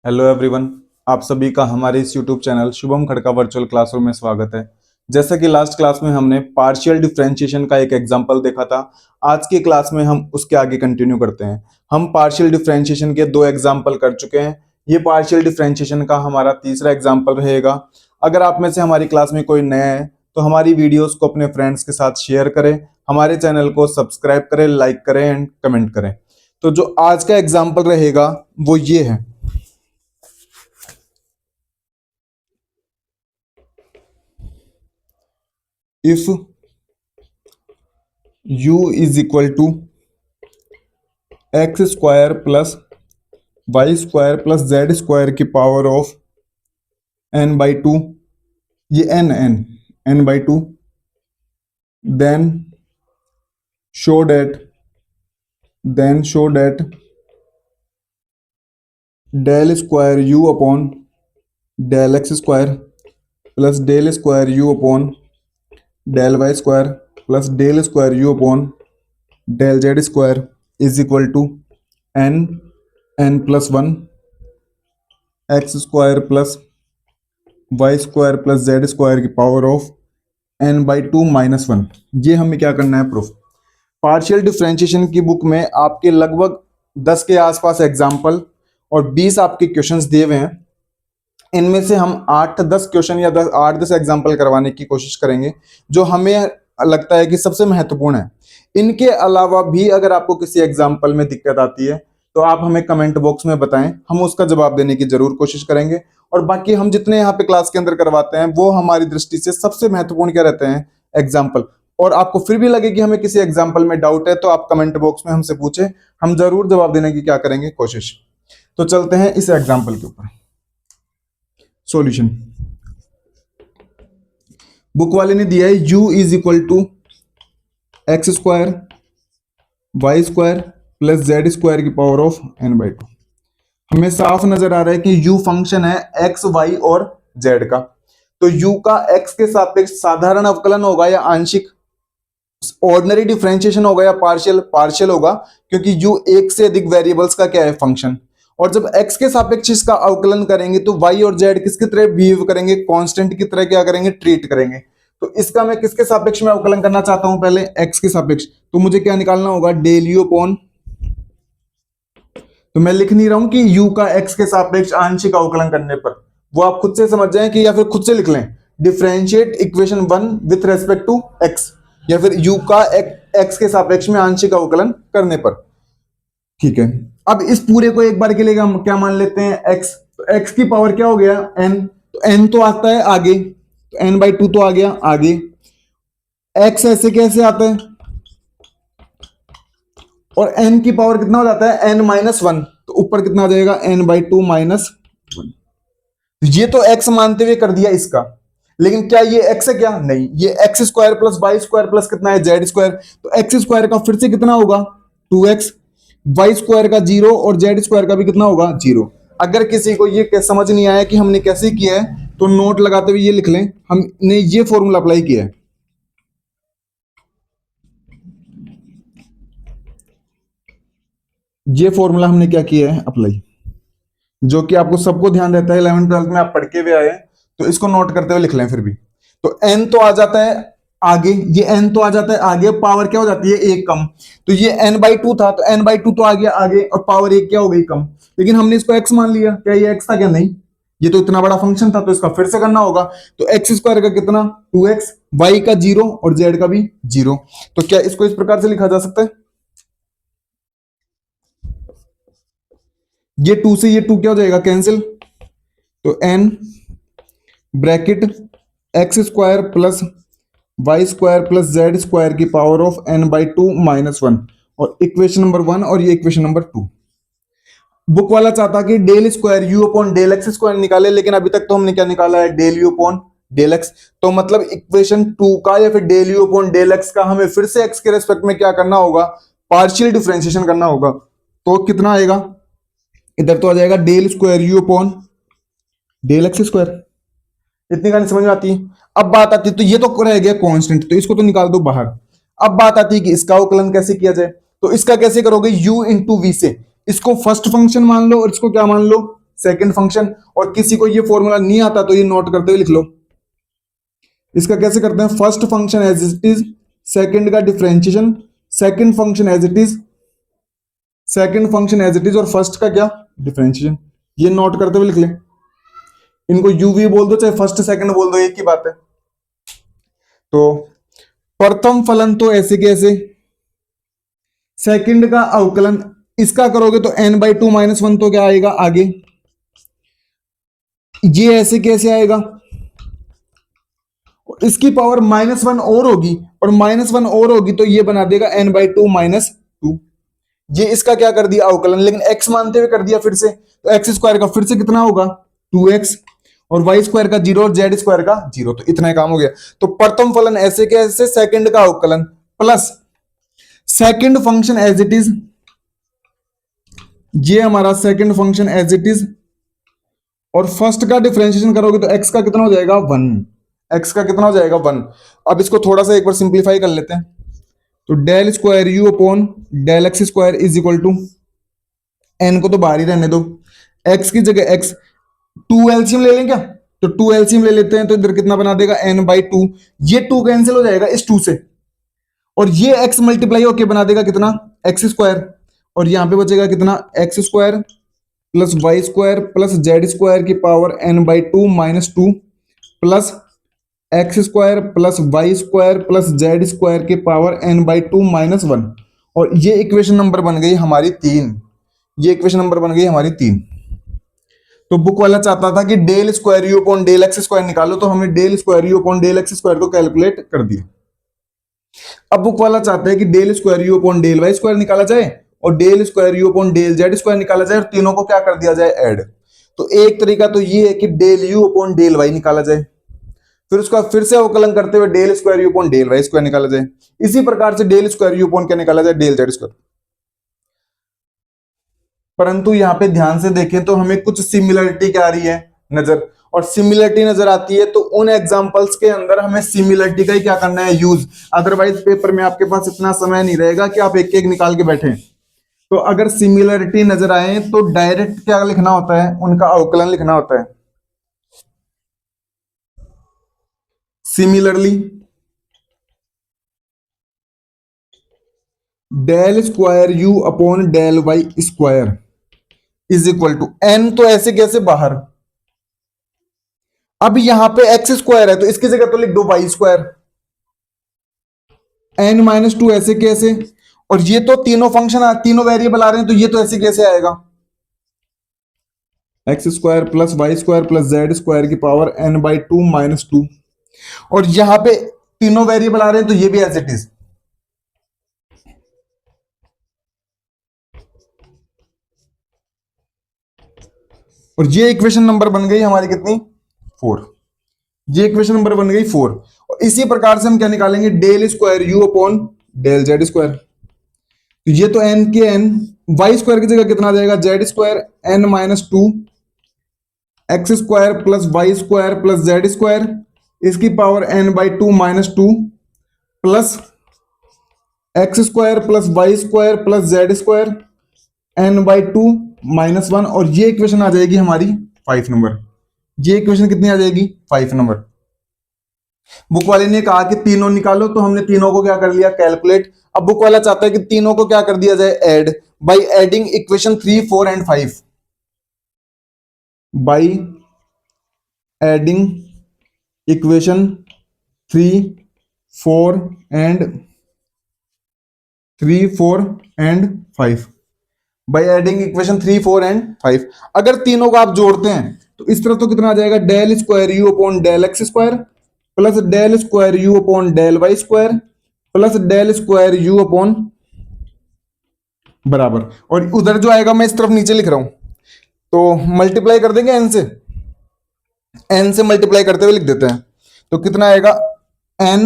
Hello everyone. आप सभी का हमारे इस YouTube channel Shubham Khadka virtual classroom में स्वागत है। जैसा कि लास्ट क्लास में हमने पार्शियल डिफरेंशिएशन का एक एग्जांपल देखा था, आज की क्लास में हम उसके आगे कंटिन्यू करते हैं। हम पार्शियल डिफरेंशिएशन के दो एग्जांपल कर चुके हैं। ये पार्शियल डिफरेंशिएशन का हमारा तीसरा एग्जांपल रहेगा। अगर आप में से हमारी क्लास में कोई नया है तो हमारी वीडियोस को अपने फ्रेंड्स के साथ शेयर करें, हमारे चैनल को सब्सक्राइब करें, लाइक करें एंड कमेंट करें। तो जो आज का एग्जाम्पल रहेगा वो ये है। If u is equal to x square plus y square plus z square की power of n by two, ये n by two, then show that del square u upon del x square plus del square u upon del y square plus del square u upon del z square is equal to n plus one x square plus y square plus z square की power of n by two minus one. ये हमें क्या करना है, proof. Partial differentiation की book में आपके लगभग 10 के आसपास एग्जाम्पल और 20 आपके क्वेश्चंस दिए हुए हैं। इनमें से हम 8-10 क्वेश्चन या 8-10 एग्जाम्पल करवाने की कोशिश करेंगे जो हमें लगता है कि सबसे महत्वपूर्ण है। इनके अलावा भी अगर आपको किसी एग्जाम्पल में दिक्कत आती है तो आप हमें कमेंट बॉक्स में बताएं, हम उसका जवाब देने की जरूर कोशिश करेंगे। और बाकी हम जितने यहाँ पे क्लास के अंदर करवाते हैं वो हमारी दृष्टि से सबसे महत्वपूर्ण क्या रहते हैं, एग्जाम्पल। और आपको फिर भी लगे कि हमें किसी एग्जाम्पल में डाउट है तो आप कमेंट बॉक्स में हमसे पूछें, हम जरूर जवाब देने की क्या करेंगे, कोशिश। तो चलते हैं इस एग्जाम्पल के ऊपर। सॉल्यूशन बुक वाले ने दिया है u is equal to x square y square plus z square की power of n by two. हमें साफ नजर आ रहा है कि u फंक्शन है x, y और z का। तो u का x के सापेक्ष साधारण अवकलन होगा या आंशिक, ऑर्डिनरी डिफरेंशिएशन होगा या पार्शियल होगा, क्योंकि u एक से अधिक वेरिएबल्स का क्या है, फंक्शन। और जब x के सापेक्ष इसका अवकलन करेंगे तो y और z किसकी तरह बिहेव करेंगे, कांस्टेंट की तरह क्या करेंगे, ट्रीट करेंगे। तो इसका मैं किसके सापेक्ष में अवकलन करना चाहता हूं, पहले x के सापेक्ष। तो मुझे क्या निकालना होगा, डेल यू अपॉन, तो मैं लिख नहीं रहा हूं कि u का x के सापेक्ष आंशिक अवकलन करने पर, वो आप खुद से समझ जाएं कि या फिर खुद से लिख लें, differentiate equation one with respect to x, या फिर u का x के सापेक्ष में आंशिक अवकलन करने पर। ठीक है, अब इस पूरे को एक बार के लिए हम क्या मान लेते हैं, x। तो x की पावर क्या हो गया, n। तो n तो आता है आगे, तो n बाई टू तो आ गया आगे। x ऐसे कैसे आता है, और n की पावर कितना हो जाता है, n माइनस वन। तो ऊपर कितना आ जाएगा, n by two minus one. ये तो x मानते हुए कर दिया इसका, लेकिन क्या ये x है, क्या नहीं, ये x square plus y square plus कितना है, जेड स्क्वायर। तो एक्स स्क्वायर का फिर से कितना होगा, 2x, वाई स्क्वायर का 0 और जेड स्क्वायर का भी कितना होगा, 0। अगर किसी को ये समझ नहीं आया कि हमने कैसे किया है तो नोट लगाते हुए ये लिख लें, हमने ये फॉर्मूला अप्लाई किया है। ये फॉर्मूला हमने क्या किया है, अप्लाई, जो कि आपको सबको ध्यान रहता है, 11th-12th में आप पढ़ के भी आए हैं, तो इसको नोट करते हुए लिख लें फिर भी। तो n तो आ जाता है आगे, ये n तो आ जाता है आगे, पावर क्या हो जाती है, एक कम। तो ये n बाई टू था, तो n बाई टू तो आ गया आगे और पावर एक क्या हो गई, कम। लेकिन हमने इसको x मान लिया, क्या ये x था, क्या नहीं, ये तो इतना बड़ा फंक्शन था, तो इसका फिर से करना होगा। तो एक्स स्क्वायर का कितना, 2x, वाई का 0 और जेड का भी 0। तो क्या इसको इस प्रकार से लिखा जा सकता है, ये 2 से ये 2 क्या हो जाएगा, कैंसिल। तो n bracket x square plus y square plus z square की power of n by two minus one, और इक्वेशन नंबर 1 और ये इक्वेशन नंबर 2। बुक वाला चाहता कि del square u upon del x square निकाले, लेकिन अभी तक तो हमने क्या निकाला है, del u upon del x. तो मतलब इक्वेशन 2 का या फिर del u upon del x का हमें फिर से x के रेस्पेक्ट में क्या करना होगा, पार्शियल डिफरेंशिएशन करना होगा। तो कितना आएगा, इधर तो आ जाएगा del square u upon del x square. इतनी कहानी समझ में आती है। अब बात आती है, तो ये तो रह गया कांस्टेंट, तो इसको तो निकाल दो बाहर। अब बात आती है कि इसका अवकलन कैसे किया जाए। तो इसका कैसे करोगे, u इंटू वी से इसको फर्स्ट फंक्शन मान लो और इसको क्या मान लो, सेकंड फंक्शन, और किसी को ये फॉर्मूला नहीं आता तो ये नोट करते हुए लिख लो। इसका कैसे करते हैं, first function as it is, second का differentiation, second function as it is, second function as it is, और फर्स्ट का क्या, डिफरेंशिएशन। ये नोट करते हुए लिख ले। इनको यूवी बोल दो चाहे फर्स्ट सेकंड बोल दो, एक ही बात है। तो प्रथम फलन तो ऐसे कैसे, सेकंड का अवकलन इसका करोगे तो n/2 - 1 तो क्या आएगा आगे, ये ऐसे कैसे आएगा, इसकी पावर -1 और होगी, और -1 और होगी तो ये बना देगा n/2 - 2। ये इसका क्या कर दिया अवकलन, लेकिन x मानते हुए कर दिया फिर से, तो x स्क्वायर का फिर से कितना होगा 2x, और y स्क्वायर का 0 और z स्क्वायर का 0, तो इतना ही काम हो गया। तो प्रथम फलन ऐसे कैसे, सेकंड का अवकलन plus second function as it is, ये हमारा second function as it is, और फर्स्ट का डिफरेंशिएशन करोगे तो x का कितना हो जाएगा 1, x का कितना हो जाएगा 1। अब इसको थोड़ा सा एक बार सिंप्लीफाई कर लेते हैं, तो del square u upon del x square is equal to, n को तो बाहर ही रहने दो, x की जगह x, 2 एलसीएम ले लें क्या, तो 2 एलसीएम ले लेते हैं, तो इधर कितना बना देगा n/2, ये 2 कैंसिल हो जाएगा इस 2 से, और ये x मल्टीप्लाई होके बना देगा कितना एक्स स्क्वायर, और यहां पे बचेगा कितना x square plus y square plus z square की power n/2 - 2 plus x square plus y square plus z square की पावर n/2 - 1, और ये इक्वेशन नंबर बन गई हमारी 3, ये इक्वेशन नंबर बन गई हमारी 3। तो बुक वाला चाहता था कि del square u upon del x square निकालो, तो हमने del square u upon del x square को कैलकुलेट कर दिया। अब बुक वाला चाहते हैं कि del square u upon del y square निकाला जाए, और del square u upon del z square निकाला जाए, और तीनों को क्या कर दिया जाए ऐड। तो एक तरीका तो ये है कि del u upon del y निकाला जाए, फिर उसका फिर से अवकलन करते हुए del square u upon del y square निकाला जाए, इसी प्रकार से डेल स्क्वायर यू अपॉन क्या निकाला जाए, डेल जेड स्क्वायर। परंतु यहां पे ध्यान से देखें तो हमें कुछ सिमिलरिटी क्या आ रही है नजर, और सिमिलरिटी नजर आती है तो उन एग्जांपल्स के अंदर हमें सिमिलरिटी का ही क्या करना है यूज, अदरवाइज पेपर में आपके पास इतना समय नहीं रहेगा कि आप एक एक निकाल के बैठे। तो अगर सिमिलरिटी नजर आए तो डायरेक्ट क्या लिखना होता है, उनका अवकलन लिखना होता है। Similarly del square u upon del y square is equal to n, तो ऐसे कैसे बाहर, अब यहां पे एक्स स्क्वायर है तो इसकी जगह तो लिख दो वाई स्क्वायर, n-2 ऐसे कैसे, और ये तो तीनों फंक्शन तीनों वेरिएबल आ रहे हैं, तो ये तो ऐसे कैसे आएगा x square plus y square plus z square की पावर n/2 - 2, और यहां पे तीनों वेरिएबल आ रहे हैं तो ये भी एज इट इज। और ये इक्वेशन नंबर बन गई हमारी कितनी 4, ये इक्वेशन नंबर बन गई 4। और इसी प्रकार से हम क्या निकालेंगे, del square u upon del z square, तो ये तो n के n, वाई स्क्वायर की जगह कितना आ जाएगा z square n-2 x square plus y square plus z square इसकी power n/2 - 2 plus x square plus y square plus z square n/2 - 1, और ये इक्वेशन आ जाएगी हमारी 5 नंबर। ये इक्वेशन कितनी आ जाएगी 5 नंबर। बुक वाले ने कहा कि तीनों निकालो, तो हमने तीनों को क्या कर लिया कैलकुलेट। अब बुक वाला चाहता है कि तीनों को क्या कर दिया जाए add, by adding equation 3, 4 and 5, by adding equation 3, 4 and 5, by adding equation 3, 4 and 5। अगर तीनों को आप जोड़ते हैं तो इस तरह तो कितना आ जाएगा, del square u upon del x square plus del square u upon del y square plus del square u upon बराबर, और उधर जो आएगा मैं इस तरफ नीचे लिख रहा हूं, तो मल्टीप्लाई कर देंगे एन से मल्टीप्लाई करते हुए लिख देते हैं, तो कितना आएगा n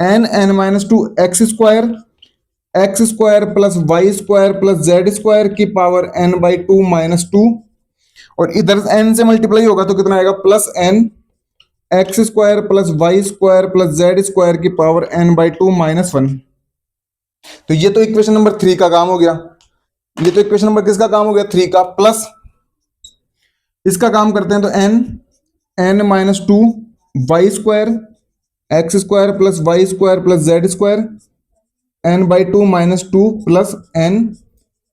-2 x square plus y square plus z square की पावर n/2 - 2, और इधर n से मल्टीप्लाई होगा तो कितना आएगा plus n x square plus y square plus z square की पावर n/2 - 1। तो ये तो इक्वेशन नंबर 3 का काम हो गया। ये तो इक्वेशन नंबर किसका काम हो गया, 3 का, प्लस इसका काम करते हैं तो n minus 2 y square x square plus y square plus z square n/2 minus 2 plus n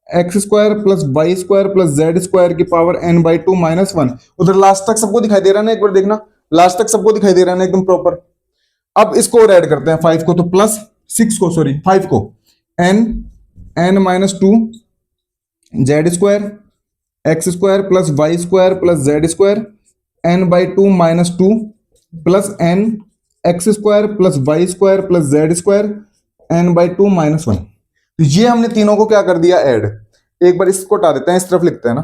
x square plus y square plus z square की पावर n/2 माइनस 1। उधर लास्ट तक सबको दिखाई दे रहा है ना, एक बार देखना, लास्ट तक सबको दिखाई दे रहा है ना एकदम प्रॉपर। अब इसको और ऐड करते हैं 5 को, तो प्लस 6 को, सॉरी 5 को, n minus 2 z square x square plus y square plus z square n/2 minus 2 plus n x square plus y square plus z square n/2 minus 1। तो ये हमने तीनों को क्या कर दिया, ऐड। एक बार इसको हटा देते हैं, इस तरफ लिखते हैं ना,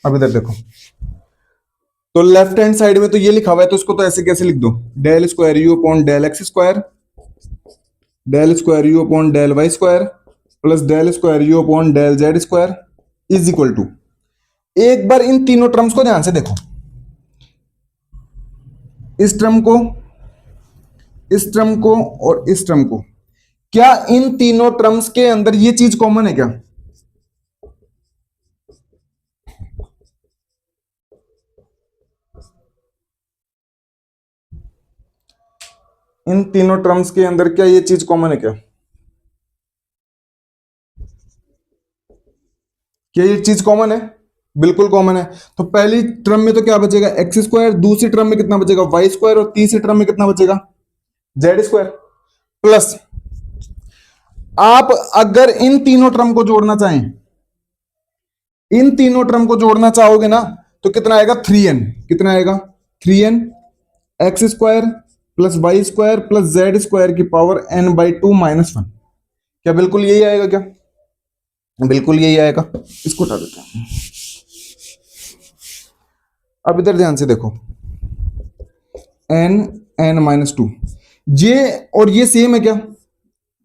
अब इधर देखो, तो लेफ्ट हैंड साइड में तो ये लिखा हुआ है, तो इसको तो ऐसे कैसे लिख दो, del square u upon del x square, del square u upon del y square plus del square u upon del z square is equal to, एक बार इन तीनों टर्म्स को ध्यान से देखो, इस टर्म को, इस टर्म को और इस टर्म को, क्या इन तीनों टर्म्स के अंदर ये चीज कॉमन है क्या? इन तीनों टर्म्स के अंदर क्या ये चीज कॉमन है क्या? क्या ये चीज कॉमन है? बिल्कुल कॉमन है। तो पहली टर्म में तो क्या बचेगा, एक्स स्क्वायर, दूसरी टर्म में कितना बचेगा, वाई स्क्वायर, और तीसरी टर्म में कितना बचेगा, जेड स्क्वायर। प्लस आप अगर इन तीनों टर्म को जोड़ना चाहें, इन तीनों टर्म को जोड़ना चाहोगे ना, तो कितना आएगा, 3n, कितना आएगा, 3n x square plus y square plus z square की पावर n/2 माइनस 1। क्या बिल्कुल यही आएगा क्या? बिल्कुल यही आएगा। इसको हटा देते हैं। अब इधर ध्यान से देखो, n माइनस 2, ये और ये सेम है क्या?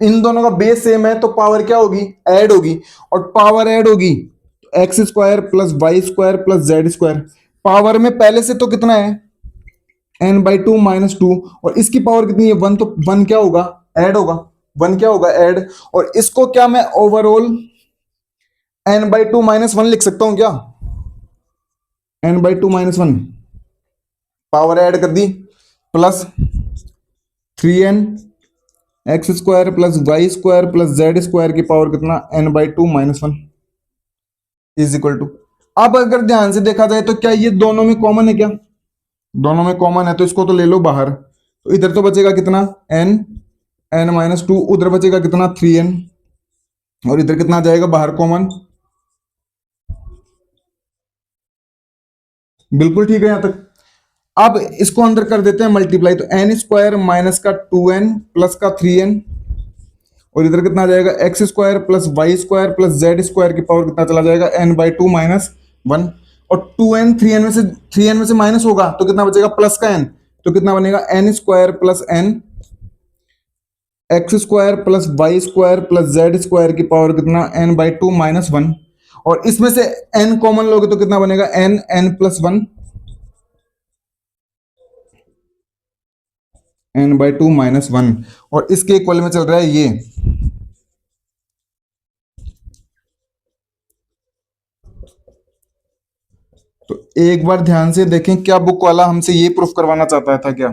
इन दोनों का बेस सेम है, तो पावर क्या होगी, ऐड होगी, और पावर ऐड होगी तो x square plus y square plus z square, power में पहले से तो कितना है, n/2 माइनस 2, और इसकी पावर कितनी है, 1, तो 1 क्या होगा, ऐड होगा, 1 क्या होगा, ऐड। और इसको क्या मैं ओवरऑल n/2 माइनस 1 लिख सकता हूं क्या, n/2 माइनस 1, पावर ऐड कर दी, plus 3n x square plus y square plus z square की पावर कितना, n/2 minus 1 is equal to. अब अगर ध्यान से देखा जाए तो क्या ये दोनों में कॉमन है क्या? दोनों में कॉमन है, तो इसको तो ले लो बाहर, तो इधर तो बचेगा कितना, n माइनस 2, उधर बचेगा कितना, 3n, और इधर कितना जाएगा बाहर कॉमन। बिल्कुल ठीक है यहां तक। अब इसको अंदर कर देते हैं मल्टीप्लाई, तो n स्क्वायर माइनस का 2n प्लस का 3n, और इधर कितना आ जाएगा, x square plus y square plus z square की पावर कितना चला जाएगा, n/2 माइनस 1, और 2n 3n में से माइनस होगा तो कितना बचेगा, प्लस का n, तो कितना बनेगा, n square plus n x square plus y square plus z square की पावर कितना, n/2 माइनस 1, और इसमें से n कॉमन लोगे तो कितना बनेगा, n प्लस 1, n/2 माइनस 1, और इसके इक्वल में चल रहा है ये। तो एक बार ध्यान से देखें, क्या बुक वाला हमसे ये प्रूफ करवाना चाहता था क्या?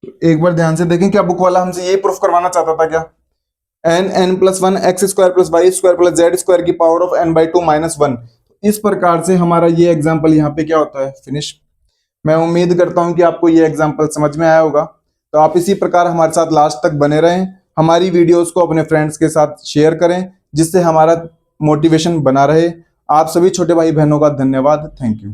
तो एक बार ध्यान से देखें, क्या बुक वाला हमसे ये प्रूफ करवाना चाहता था क्या, n plus 1 x square plus y square plus z square की पावर ऑफ n/2 माइनस 1। इस प्रकार से हमारा ये एग्जाम्पल यहाँ पे क्या होता है, फिनिश। मैं उम्मीद करता हूं कि आपको ये एग्जाम्पल समझ में आया होगा। तो आप इसी प्रकार हमारे साथ लास्ट तक बने रहें, हमारी वीडियोस को अपने फ्रेंड्स के साथ शेयर करें, जिससे हमारा मोटिवेशन बना रहे। आप सभी छोटे भाई बहनों का धन्यवाद, थैंक यू।